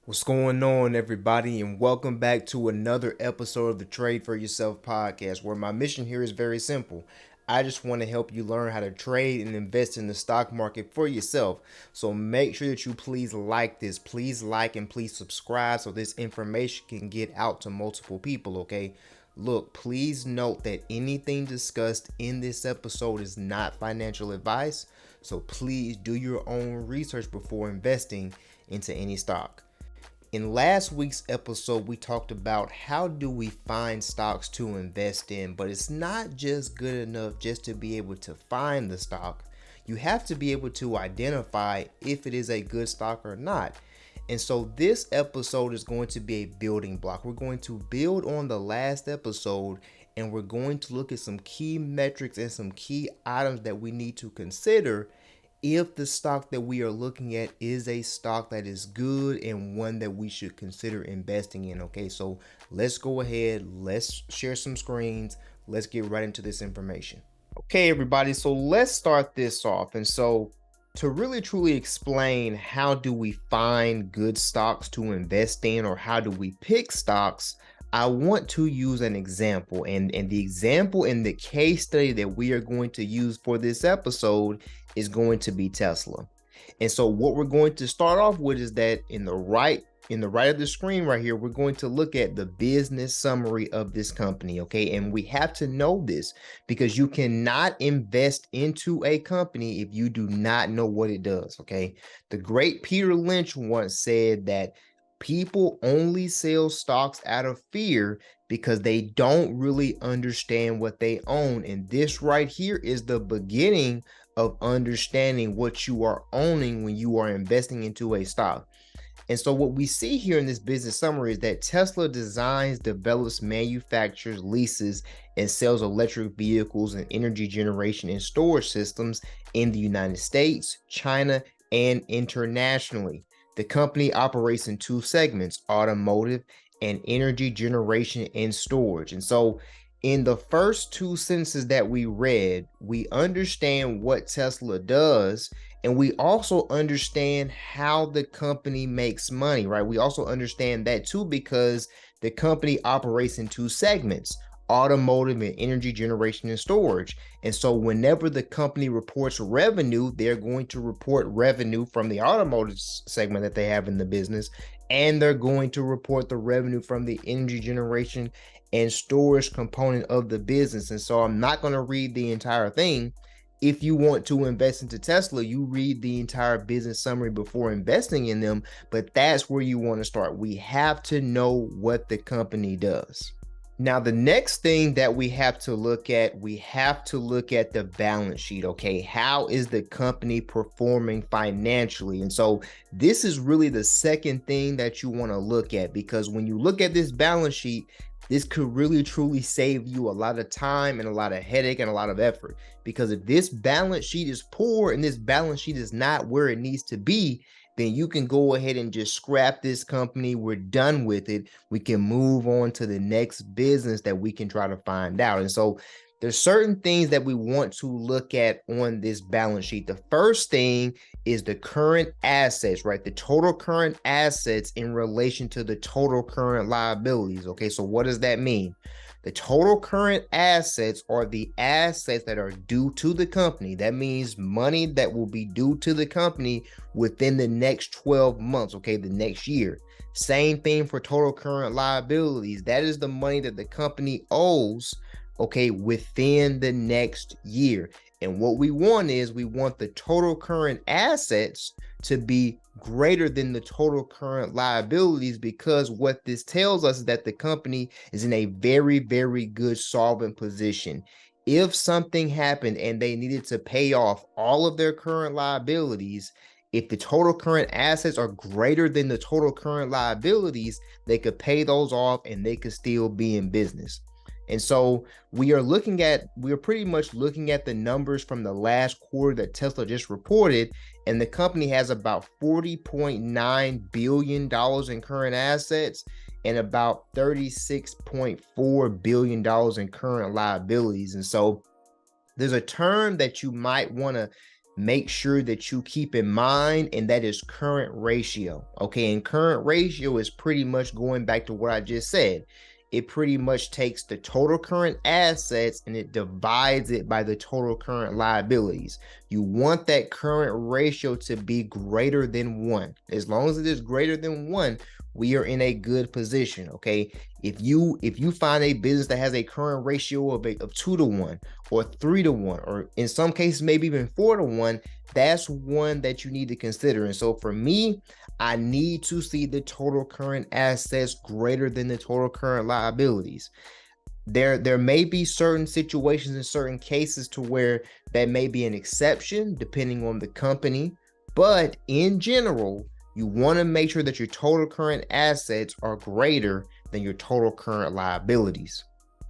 What's going on, everybody, and welcome back to another episode of the Trade for Yourself podcast, where my mission here is very simple. I just want to help you learn how to trade and invest in the stock market for yourself. So make sure that you please like this. Please like and please subscribe so this information can get out to multiple people, okay? Look, please note that anything discussed in this episode is not financial advice. So please do your own research before investing into any stock. In last week's episode, we talked about how do we find stocks to invest in, but it's not just good enough just to be able to find the stock. You have to be able to identify if it is a good stock or not. And so this episode is going to be a building block. We're going to build on the last episode, and we're going to look at some key metrics and some key items that we need to consider if the stock that we are looking at is a stock that is good and one that we should consider investing in. Okay, so let's go ahead, let's share some screens, let's get right into this information. Okay, everybody, so let's start this off. And so to really truly explain how do we find good stocks to invest in, or how do we pick stocks, I want to use an example, and the example in the case study that we are going to use for this episode is going to be Tesla. And so what we're going to start off with is that in the right of the screen right here, we're going to look at the business summary of this company, okay? And we have to know this because you cannot invest into a company if you do not know what it does, okay? The great Peter Lynch once said that people only sell stocks out of fear because they don't really understand what they own. And this right here is the beginning of understanding what you are owning when you are investing into a stock. And so what we see here in this business summary is that Tesla designs, develops, manufactures, leases, and sells electric vehicles and energy generation and storage systems in the United States, China, and internationally. The company operates in two segments, automotive and energy generation and storage. And so in the first two sentences that we read, we understand what Tesla does, and we also understand how the company makes money, right? We also understand that too because the company operates in two segments, automotive and energy generation and storage. And so whenever the company reports revenue, they're going to report revenue from the automotive segment that they have in the business, and they're going to report the revenue from the energy generation and storage component of the business. And so I'm not going to read the entire thing. If you want to invest into Tesla, you read the entire business summary before investing in them, but that's where you want to start. We have to know what the company does. Now, the next thing that we have to look at the balance sheet, okay? How is the company performing financially? And so this is really the second thing that you want to look at, because when you look at this balance sheet, this could really truly save you a lot of time and a lot of headache and a lot of effort. Because if this balance sheet is poor and this balance sheet is not where it needs to be, then you can go ahead and just scrap this company. We're done with it. We can move on to the next business that we can try to find out. And so there's certain things that we want to look at on this balance sheet. The first thing is the current assets, right? The total current assets in relation to the total current liabilities. Okay, so what does that mean? The total current assets are the assets that are due to the company. That means money that will be due to the company within the next 12 months, okay, the next year. Same thing for total current liabilities. That is the money that the company owes, okay, within the next year. And what we want is we want the total current assets to be greater than the total current liabilities, because what this tells us is that the company is in a very, very good solvent position. If something happened and they needed to pay off all of their current liabilities, if the total current assets are greater than the total current liabilities, they could pay those off and they could still be in business. And so we are pretty much looking at the numbers from the last quarter that Tesla just reported, and the company has about $40.9 billion in current assets and about $36.4 billion in current liabilities. And so there's a term that you might want to make sure that you keep in mind, and that is current ratio. Okay, and current ratio is pretty much going back to what I just said. It pretty much takes the total current assets and it divides it by the total current liabilities. You want that current ratio to be greater than 1. As long as it is greater than 1, we are in a good position. Okay, if you find a business that has a current ratio of 2 to 1 or 3 to 1, or in some cases maybe even 4 to 1, that's one that you need to consider. And so for me, I need to see the total current assets greater than the total current liabilities. There may be certain situations in certain cases to where that may be an exception depending on the company, but in general, you want to make sure that your total current assets are greater than your total current liabilities.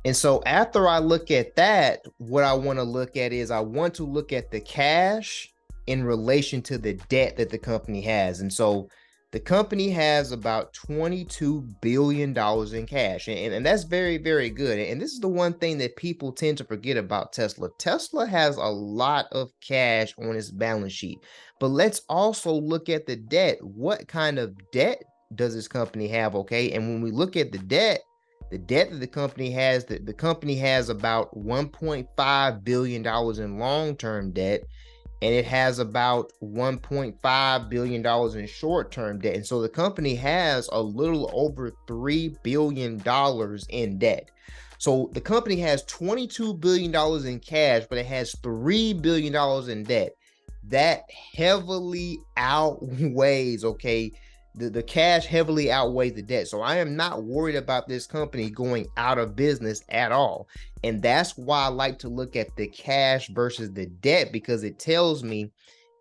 And so after I look at that, what I want to look at is I want to look at the cash in relation to the debt that the company has. And so the company has about $22 billion in cash. And that's very, very good. And this is the one thing that people tend to forget about Tesla. Tesla has a lot of cash on its balance sheet. But let's also look at the debt. What kind of debt does this company have? Okay. And when we look at the debt that the company has, the company has about $1.5 billion in long-term debt, and it has about $1.5 billion in short-term debt. And so the company has a little over $3 billion in debt. So the company has $22 billion in cash, but it has $3 billion in debt. That heavily outweighs, okay, the cash heavily outweighs the debt. So I am not worried about this company going out of business at all. And that's why I like to look at the cash versus the debt, because it tells me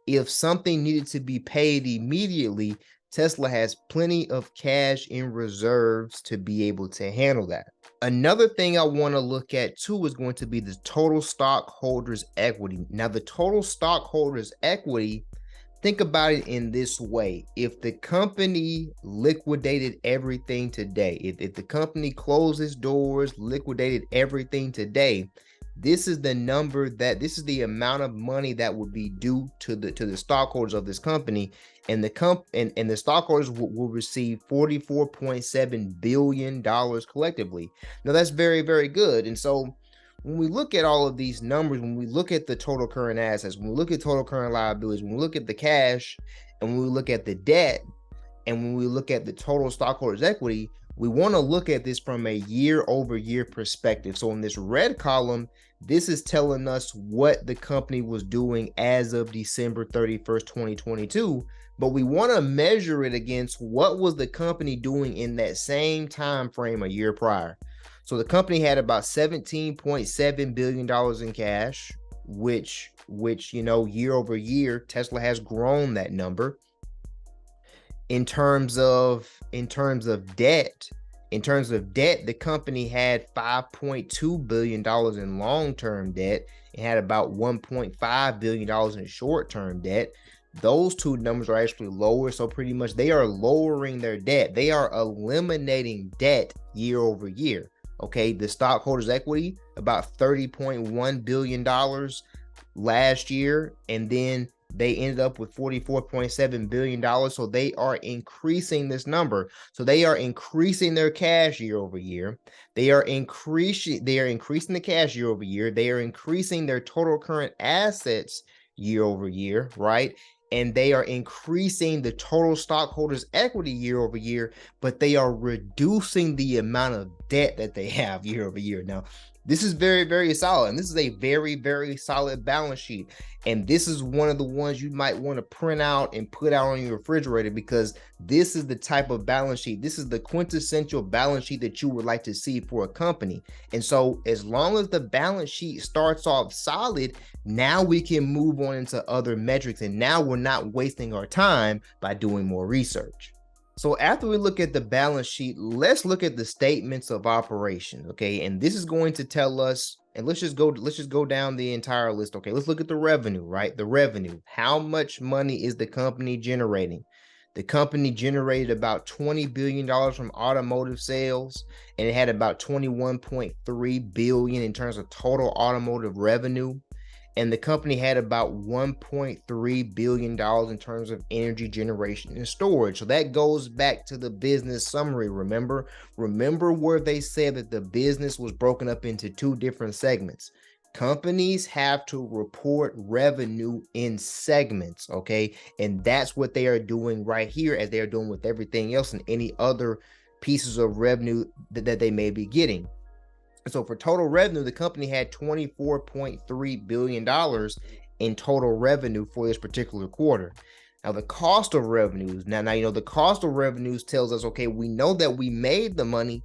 if something needed to be paid immediately, Tesla has plenty of cash in reserves to be able to handle that. Another thing I want to look at too is going to be the total stockholders' equity. Now, the total stockholders' equity, think about it in this way. If the company liquidated everything today, if the company closed its doors, liquidated everything today, this is the number this is the amount of money that would be due to the stockholders of this company, and the stockholders will receive $44.7 billion collectively. Now that's very, very good. And so when we look at all of these numbers, when we look at the total current assets, when we look at total current liabilities, when we look at the cash, and when we look at the debt, and when we look at the total stockholders' equity, we want to look at this from a year-over-year perspective. So in this red column, this is telling us what the company was doing as of December 31st, 2022. But we want to measure it against what was the company doing in that same time frame a year prior. So the company had about $17.7 billion in cash, which year over year, Tesla has grown that number. In terms of debt, the company had $5.2 billion in long-term debt and had about $1.5 billion in short-term debt. Those two numbers are actually lower. So pretty much they are lowering their debt. They are eliminating debt year over year. Okay, the stockholders' equity, about $30.1 billion last year, and then they ended up with $44.7 billion. So they are increasing this number. So they are increasing their cash year over year. They are increasing the cash year over year. They are increasing their total current assets year over year, right? And they are increasing the total stockholders' equity year over year, but they are reducing the amount of debt that they have year over year. Now, this is very, very solid. And this is a very, very solid balance sheet. And this is one of the ones you might want to print out and put out on your refrigerator, because this is the type of balance sheet. This is the quintessential balance sheet that you would like to see for a company. And so as long as the balance sheet starts off solid, now we can move on into other metrics. And now we're not wasting our time by doing more research. So after we look at the balance sheet, let's look at the statements of operations. Okay, and this is going to tell us, and let's just go down the entire list. Okay, let's look at the revenue, right? The revenue. How much money is the company generating? The company generated about $20 billion from automotive sales, and it had about $21.3 billion in terms of total automotive revenue. And the company had about $1.3 billion in terms of energy generation and storage. So that goes back to the business summary. Remember where they said that the business was broken up into two different segments. Companies have to report revenue in segments, okay? And that's what they are doing right here, as they are doing with everything else and any other pieces of revenue that they may be getting. So for total revenue, the company had $24.3 billion in total revenue for this particular quarter. Now the cost of revenues, now the cost of revenues tells us, okay, we know that we made the money.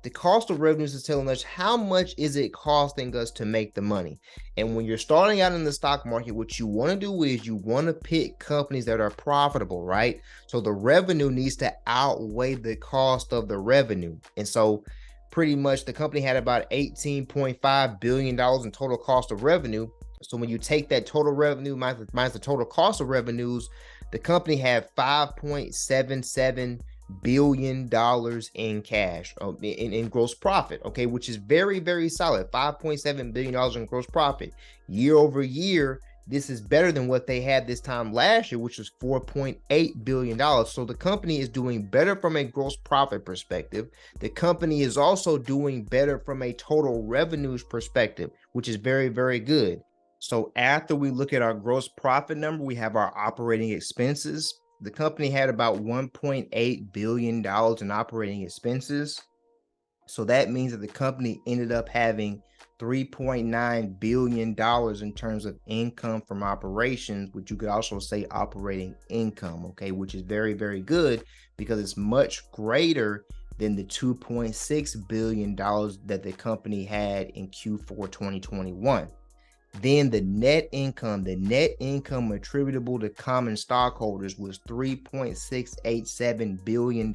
The cost of revenues is telling us how much is it costing us to make the money. And when you're starting out in the stock market, what you want to do is you want to pick companies that are profitable, right? So the revenue needs to outweigh the cost of the revenue. And so pretty much the company had about $18.5 billion in total cost of revenue. So when you take that total revenue minus the total cost of revenues, the company had $5.77 billion in cash, in gross profit, okay, which is very, very solid. $5.7 billion in gross profit year over year. This is better than what they had this time last year, which was $4.8 billion. So the company is doing better from a gross profit perspective. The company is also doing better from a total revenues perspective, which is very, very good. So after we look at our gross profit number, we have our operating expenses. The company had about $1.8 billion in operating expenses. So that means that the company ended up having $3.9 billion in terms of income from operations, which you could also say operating income, okay, which is very, very good because it's much greater than the $2.6 billion that the company had in Q4 2021. Then the net income attributable to common stockholders was $3.687 billion,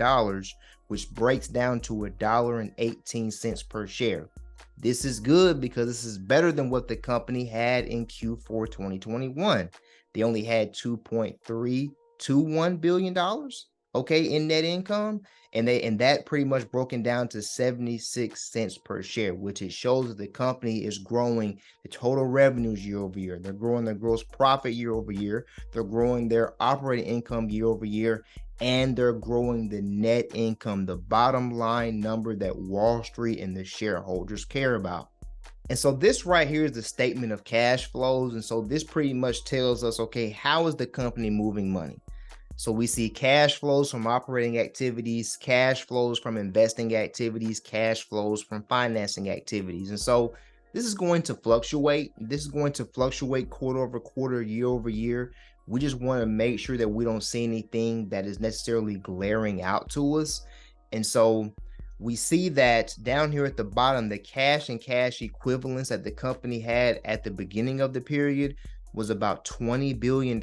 which breaks down to $1.18 per share. This is good because this is better than what the company had in Q4 2021. They only had $2.321 billion, okay, in net income, and that pretty much broken down to 76 cents per share, which it shows that the company is growing the total revenues year over year. They're growing their gross profit year over year. They're growing their operating income year over year, and they're growing the net income, the bottom line number that Wall Street and the shareholders care about. And so this right here is the statement of cash flows. And so this pretty much tells us, okay, how is the company moving money? So we see cash flows from operating activities, cash flows from investing activities, cash flows from financing activities. And so this is going to fluctuate. This is going to fluctuate quarter over quarter, year over year. We just want to make sure that we don't see anything that is necessarily glaring out to us. And so we see that down here at the bottom, the cash and cash equivalents that the company had at the beginning of the period was about $20 billion.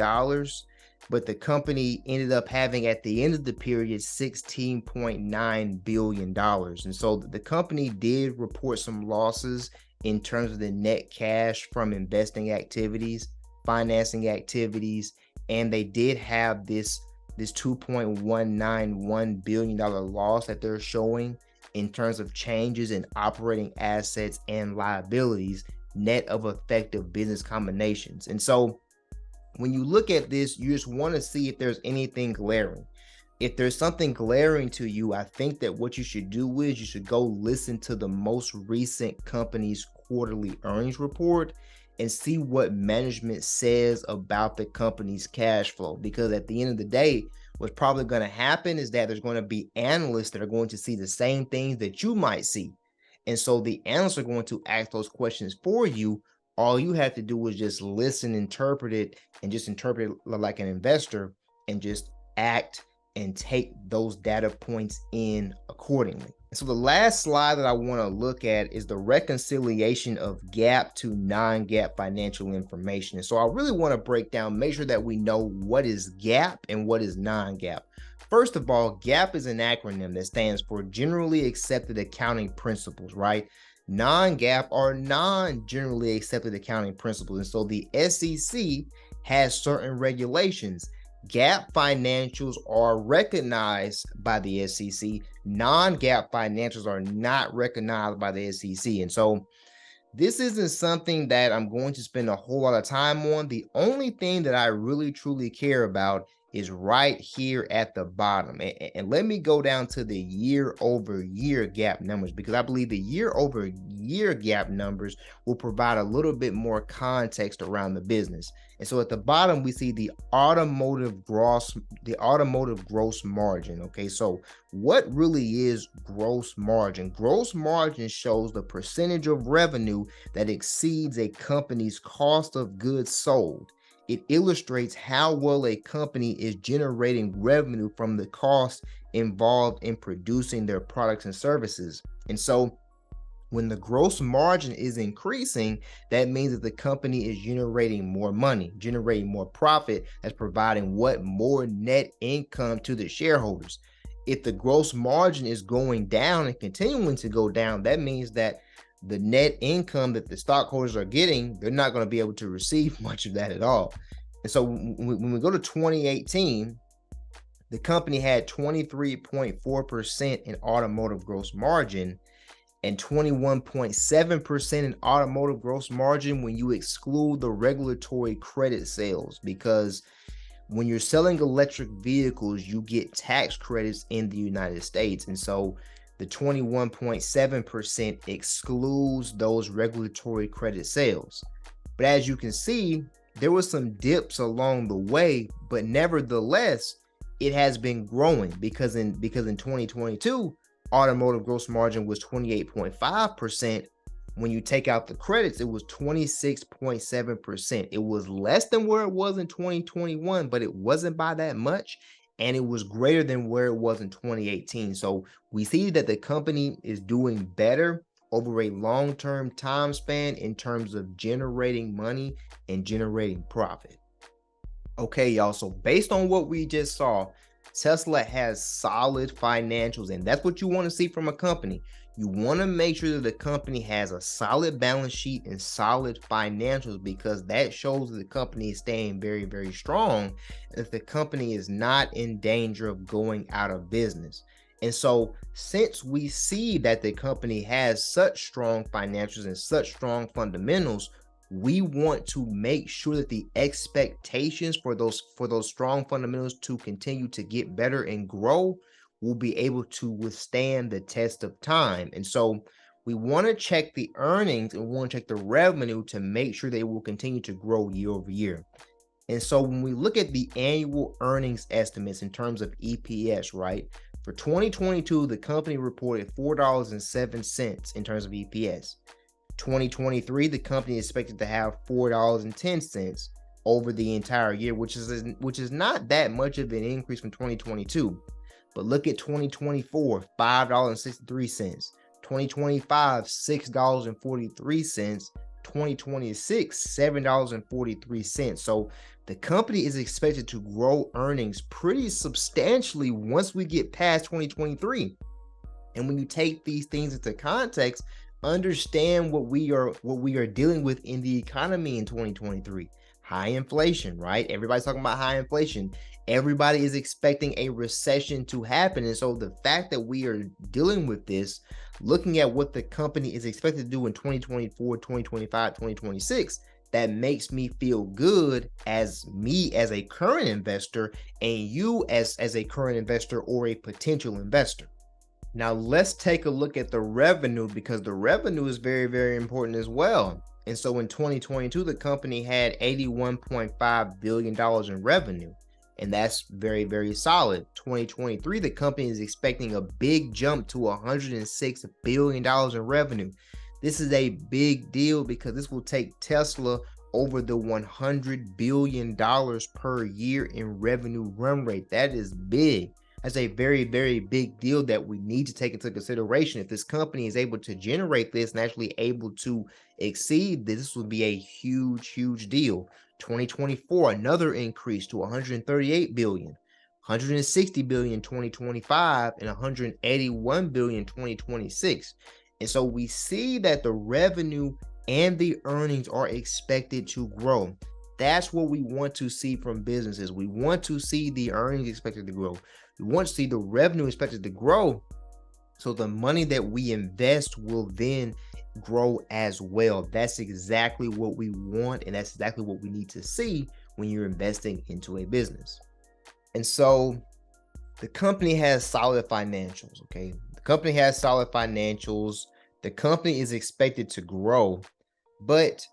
But the company ended up having at the end of the period $16.9 billion. And so the company did report some losses in terms of the net cash from investing activities, financing activities, and they did have this $2.191 billion loss that they're showing in terms of changes in operating assets and liabilities, net of effective business combinations. And so when you look at this, you just want to see if there's anything glaring. If there's something glaring to you, I think that what you should do is you should go listen to the most recent company's quarterly earnings report and see what management says about the company's cash flow. Because at the end of the day, what's probably going to happen is that there's going to be analysts that are going to see the same things that you might see. And so the analysts are going to ask those questions for you. All you have to do is just listen, interpret it, and just interpret it like an investor and just act and take those data points in accordingly. So the last slide that I want to look at is the reconciliation of GAAP to non-GAAP financial information. And so I really want to break down, make sure that we know what is GAAP and what is non-GAAP. First of all, GAAP is an acronym that stands for Generally Accepted Accounting Principles, right? Non-GAAP are non-generally accepted accounting principles. And so the SEC has certain regulations. GAAP financials are recognized by the SEC. Non-GAAP financials are not recognized by the SEC. And so This isn't something that I'm going to spend a whole lot of time on. The only thing that I really truly care about is right here at the bottom. And let me go down to the year over year gap numbers, because I believe the year over year gap numbers will provide a little bit more context around the business. And so at the bottom, we see the automotive gross margin. Okay, so what really is gross margin? Gross margin shows the percentage of revenue that exceeds a company's cost of goods sold. It illustrates how well a company is generating revenue from the cost involved in producing their products and services. And so when the gross margin is increasing, that means that the company is generating more money, generating more profit, that's providing what? More net income to the shareholders. If the gross margin is going down and continuing to go down, that means that the net income that the stockholders are getting, they're not going to be able to receive much of that at all. And so when we go to 2018, the company had 23.4% in automotive gross margin and 21.7% in automotive gross margin when you exclude the regulatory credit sales, because when you're selling electric vehicles, you get tax credits in the United States. And so the 21.7% excludes those regulatory credit sales. But as you can see, there were some dips along the way, but nevertheless, it has been growing because in 2022, automotive gross margin was 28.5%. When you take out the credits, it was 26.7%. It was less than where it was in 2021, but it wasn't by that much. And it was greater than where it was in 2018. So we see that the company is doing better over a long-term time span in terms of generating money and generating profit. Okay, y'all. So based on what we just saw, Tesla has solid financials, and that's what you want to see from a company. You want to make sure that the company has a solid balance sheet and solid financials, because that shows that the company is staying very, very strong, and that the company is not in danger of going out of business. And so since we see that the company has such strong financials and such strong fundamentals, we want to make sure that the expectations for those strong fundamentals to continue to get better and grow will be able to withstand the test of time. And so we want to check the earnings and we want to check the revenue to make sure they will continue to grow year over year. And so when we look at the annual earnings estimates in terms of EPS, right? For 2022, the company reported $4.07 in terms of EPS. 2023, the company is expected to have $4.10 over the entire year, which is not that much of an increase from 2022. But look at 2024, $5.63. 2025, $6.43. 2026, $7.43. So the company is expected to grow earnings pretty substantially once we get past 2023. And when you take these things into context, understand what we are dealing with in the economy in 2023. High inflation, right? Everybody's talking about high inflation. Everybody is expecting a recession to happen. And so the fact that we are dealing with this, looking at what the company is expected to do in 2024, 2025, 2026, that makes me feel good as me as a current investor, and you as a current investor or a potential investor. Now let's take a look at the revenue, because the revenue is very, very important as well. And so in 2022, the company had $81.5 billion in revenue, and that's very, very solid. 2023, the company is expecting a big jump to $106 billion in revenue. This is a big deal because this will take Tesla over the $100 billion per year in revenue run rate. That is big. That's a very, very big deal that we need to take into consideration. If this company is able to generate this and actually able to exceed this would be a huge, huge deal. 2024, another increase to 138 billion, 160 billion 2025, and 181 billion 2026. And so we see that the revenue and the earnings are expected to grow. That's what we want to see from businesses. We want to see the earnings expected to grow. We want to see the revenue expected to grow. So the money that we invest will then grow as well. That's exactly what we want, and that's exactly what we need to see when you're investing into a business. And so the company has solid financials, okay? The company has solid financials. The company is expected to grow, but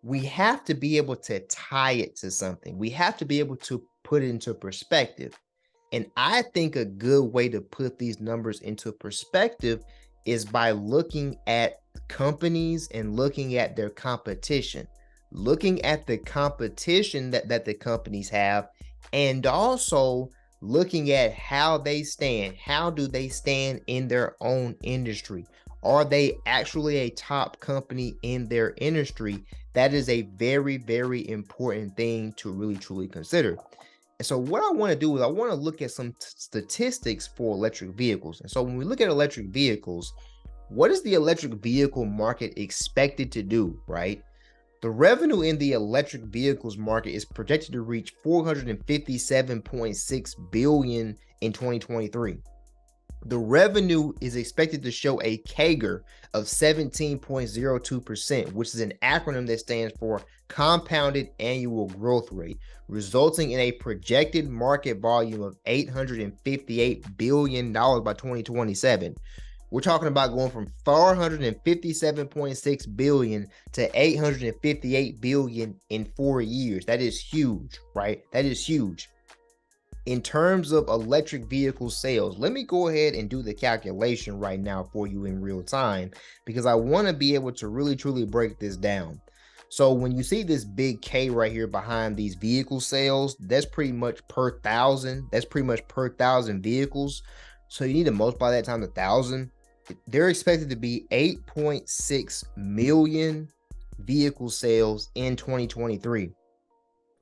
we have to be able to tie it to something. We have to be able to put it into perspective. And I think a good way to put these numbers into perspective is by looking at companies and looking at their competition, looking at the competition that the companies have, and also looking at how they stand. How do they stand in their own industry? Are they actually a top company in their industry? That is a very, very important thing to really, truly consider. And so what I want to do is I want to look at some statistics for electric vehicles. And so when we look at electric vehicles, what is the electric vehicle market expected to do, right? The revenue in the electric vehicles market is projected to reach 457.6 billion in 2023. The revenue is expected to show a CAGR of 17.02%, which is an acronym that stands for Compounded Annual Growth Rate, resulting in a projected market volume of $858 billion by 2027. We're talking about going from 457.6 billion to 858 billion in 4 years. That is huge, right? That is huge. In terms of electric vehicle sales, let me go ahead and do the calculation right now for you in real time, because I want to be able to really truly break this down. So when you see this big K right here behind these vehicle sales, that's pretty much per thousand. That's pretty much per thousand vehicles. So you need to multiply that times 1,000. They're expected to be 8.6 million vehicle sales in 2023.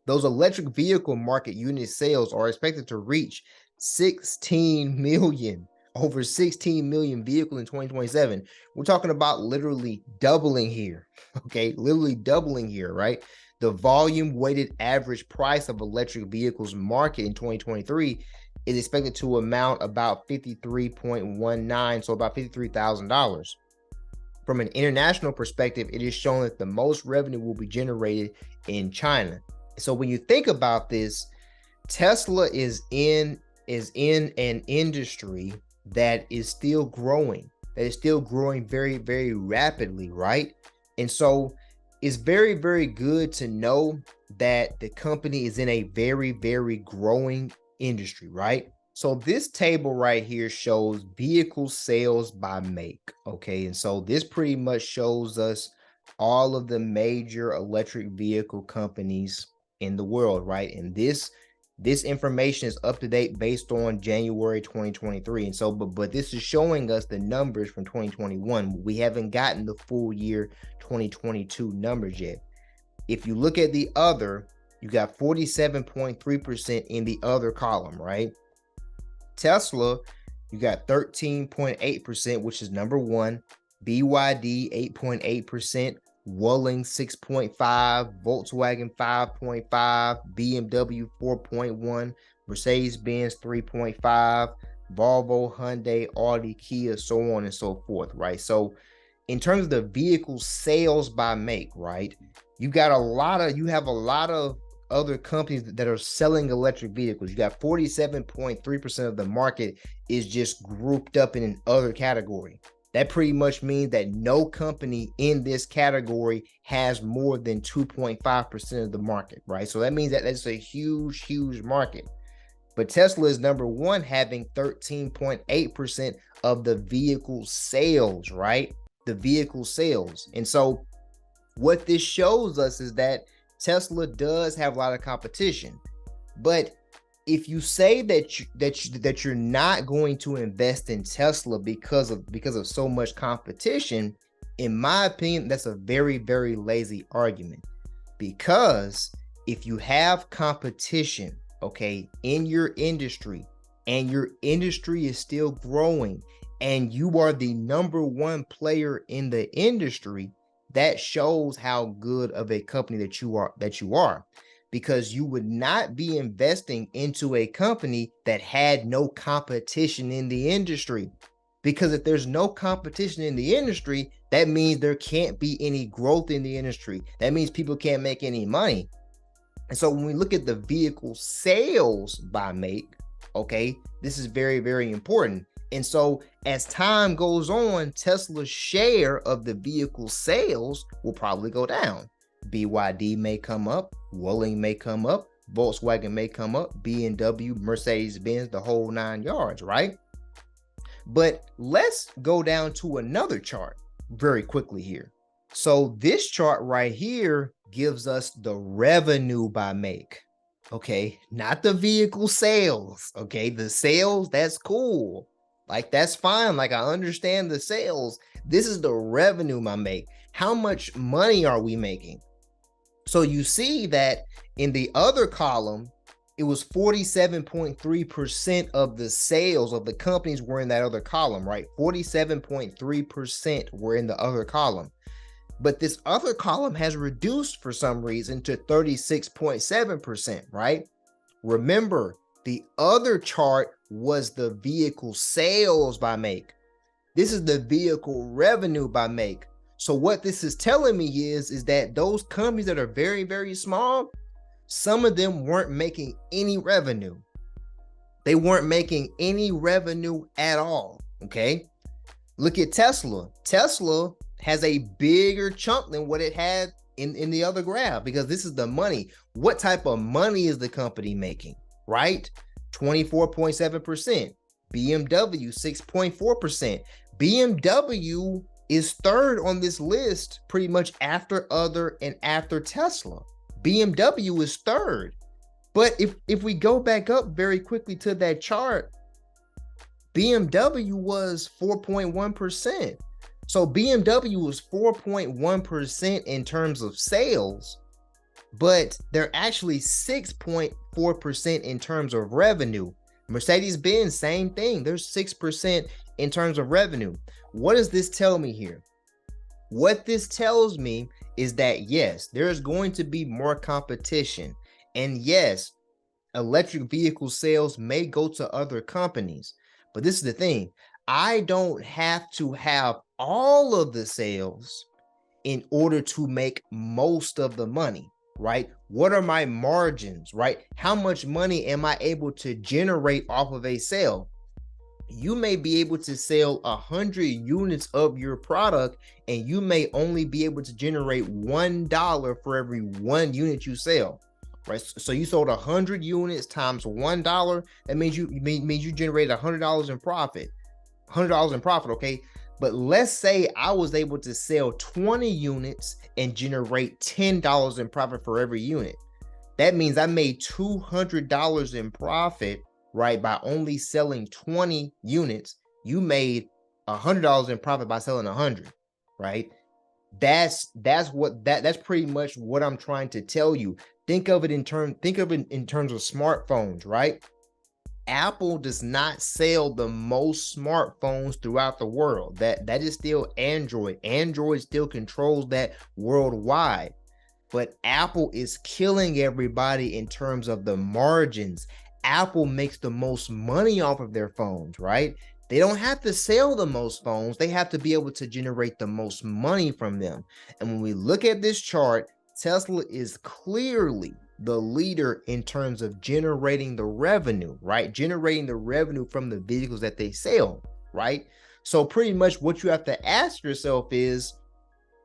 Those electric vehicle market unit sales are expected to reach 16 million, over 16 million vehicles in 2027. We're talking about literally doubling here, okay? Literally doubling here, right? The volume weighted average price of electric vehicles market in 2023 is expected to amount about 53.19, so about $53,000. From an international perspective, it is shown that the most revenue will be generated in China. So when you think about this, Tesla is in an industry that is still growing, very, very rapidly, right? And so it's very, very good to know that the company is in a very, very growing industry, right? So this table right here shows vehicle sales by make, okay? And so this pretty much shows us all of the major electric vehicle companies in the world, right? And this information is up to date based on January 2023. And so, but this is showing us the numbers from 2021. We haven't gotten the full year 2022 numbers yet. If you look at the other, you got 47.3% in the other column, right? Tesla, you got 13.8%, which is number one. BYD, 8.8%. Wuling 6.5, Volkswagen 5.5, BMW 4.1, Mercedes-Benz 3.5, Volvo, Hyundai, Audi, Kia, so on and so forth, right? So in terms of the vehicle sales by make, right, you have a lot of other companies that are selling electric vehicles. You got 47.3% of the market is just grouped up in an other category. That pretty much means that no company in this category has more than 2.5% of the market, right? So that means that that's a huge, huge market. But Tesla is number one, having 13.8% of the vehicle sales, right? The vehicle sales. And so what this shows us is that Tesla does have a lot of competition. But if you say that you're not going to invest in Tesla because of so much competition, in my opinion, that's a very, very lazy argument. Because if you have competition, okay, in your industry, and your industry is still growing, and you are the number one player in the industry, that shows how good of a company that you are. Because you would not be investing into a company that had no competition in the industry. Because if there's no competition in the industry, that means there can't be any growth in the industry. That means people can't make any money. And so when we look at the vehicle sales by make, okay, this is very, very important. And so as time goes on, Tesla's share of the vehicle sales will probably go down. BYD may come up, Wuling may come up, Volkswagen may come up, BMW, Mercedes-Benz, the whole 9 yards, right? But let's go down to another chart very quickly here. So this chart right here gives us the revenue by make, okay? Not the vehicle sales, okay? The sales, that's cool. Like, that's fine. Like, I understand the sales. This is the revenue by make. How much money are we making? So you see that in the other column, it was 47.3% of the sales of the companies were in that other column, right? 47.3% were in the other column. But this other column has reduced for some reason to 36.7%, right? Remember, the other chart was the vehicle sales by make. This is the vehicle revenue by make. So what this is telling me is that those companies that are very, very small, some of them weren't making any revenue. They weren't making any revenue at all, okay? Look at Tesla. Tesla has a bigger chunk than what it had in the other graph, because this is the money. What type of money is the company making, right? 24.7%. BMW, 6.4%. BMW is third on this list pretty much after other and after Tesla. BMW is third. But if we go back up very quickly to that chart, BMW was 4.1%. So BMW was 4.1% in terms of sales, but they're actually 6.4% in terms of revenue. Mercedes-Benz, same thing. They're 6% in terms of revenue. What does this tell me here? What this tells me is that, yes, there's going to be more competition. And yes, electric vehicle sales may go to other companies. But this is the thing. I don't have to have all of the sales in order to make most of the money, right? What are my margins, right? How much money am I able to generate off of a sale? You may be able to sell 100 units of your product, and you may only be able to generate $1 for every 1 unit you sell, right? So you sold 100 units times $1. That means you generated $100 in profit. $100 in profit, okay? But let's say I was able to sell 20 units and generate $10 in profit for every unit. That means I made $200 in profit, right? By only selling 20 units. You made $100 in profit by selling 100, right? That's pretty much what I'm trying to tell you. Think of it in terms of smartphones, right? Apple does not sell the most smartphones throughout the world. That is still Android. Android still controls that worldwide. But Apple is killing everybody in terms of the margins. Apple makes the most money off of their phones, right? They don't have to sell the most phones. They have to be able to generate the most money from them. And when we look at this chart, Tesla is clearly the leader in terms of generating the revenue, right? Generating the revenue from the vehicles that they sell, right? So pretty much what you have to ask yourself is,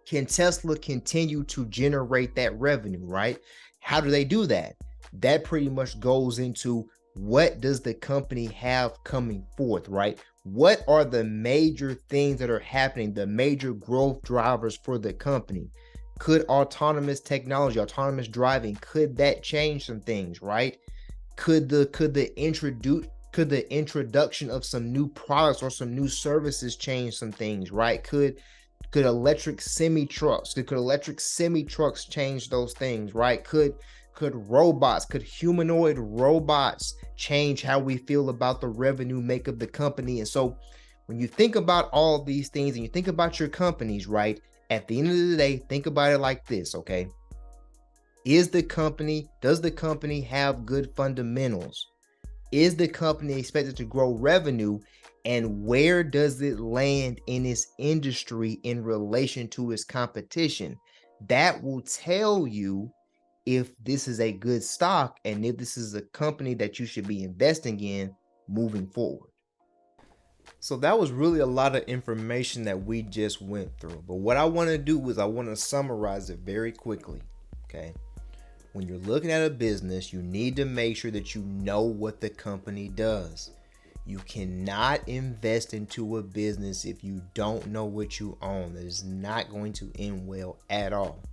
can Tesla continue to generate that revenue, right? How do they do that? That pretty much goes into, what does the company have coming forth, right? What are the major things that are happening, the major growth drivers for the company? Could autonomous technology, autonomous driving, could that change some things, right? Could the introduction of some new products or some new services change some things, right? Could electric semi trucks change those things, right? Could humanoid robots change how we feel about the revenue make of the company? And so when you think about all these things and you think about your companies, right? At the end of the day, think about it like this, okay? Does the company have good fundamentals? Is the company expected to grow revenue? And where does it land in its industry in relation to its competition? That will tell you if this is a good stock and if this is a company that you should be investing in moving forward. So that was really a lot of information that we just went through. But what I want to do is I want to summarize it very quickly. Okay. When you're looking at a business, you need to make sure that you know what the company does. You cannot invest into a business if you don't know what you own. That is not going to end well at all.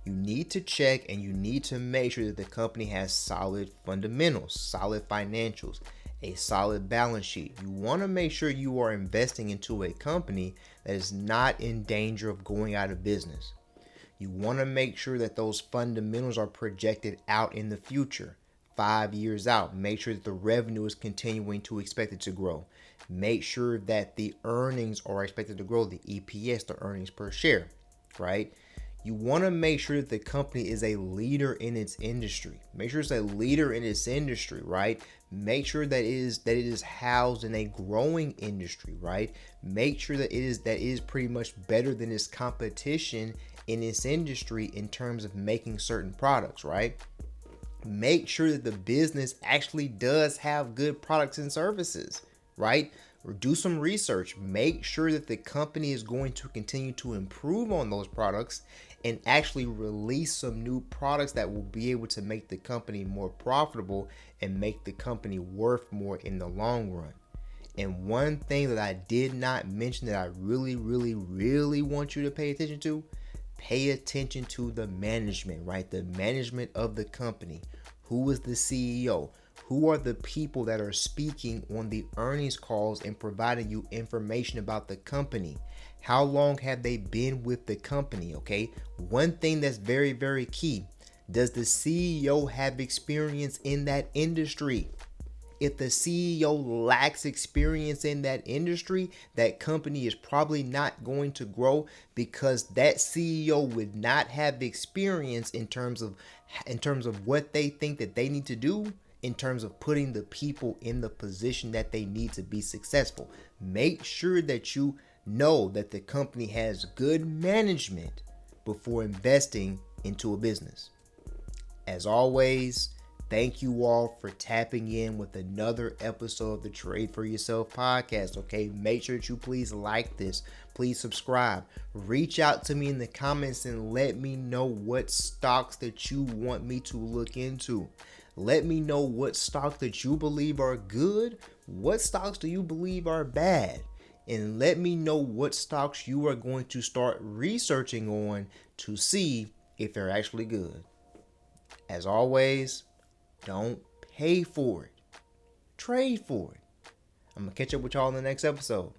You need to check and you need to make sure that the company has solid fundamentals, solid financials, a solid balance sheet. You want to make sure you are investing into a company that is not in danger of going out of business. You want to make sure that those fundamentals are projected out in the future, 5 years out. Make sure that the revenue is continuing to expect it to grow. Make sure that the earnings are expected to grow, the EPS, the earnings per share, right? You want to make sure that the company is a leader in its industry. Make sure it's a leader in its industry, right? Make sure that it is housed in a growing industry, right? Make sure that it is pretty much better than its competition in its industry in terms of making certain products, right? Make sure that the business actually does have good products and services, right? Or do some research. Make sure that the company is going to continue to improve on those products and actually release some new products that will be able to make the company more profitable and make the company worth more in the long run. And one thing that I did not mention that I really, really, really want you to pay attention to the management, right? The management of the company. Who is the CEO? Who are the people that are speaking on the earnings calls and providing you information about the company? How long have they been with the company? Okay. One thing that's very, very key. Does the CEO have experience in that industry? If the CEO lacks experience in that industry, that company is probably not going to grow because that CEO would not have experience in terms of what they think that they need to do in terms of putting the people in the position that they need to be successful. Make sure that you know that the company has good management before investing into a business. As always, thank you all for tapping in with another episode of the Trade for Yourself podcast. Okay, make sure that you please like this. Please subscribe. Reach out to me in the comments and let me know what stocks that you want me to look into. Let me know what stocks that you believe are good. What stocks do you believe are bad? And let me know what stocks you are going to start researching on to see if they're actually good. As always, don't pay for it. Trade for it. I'm going to catch up with y'all in the next episode.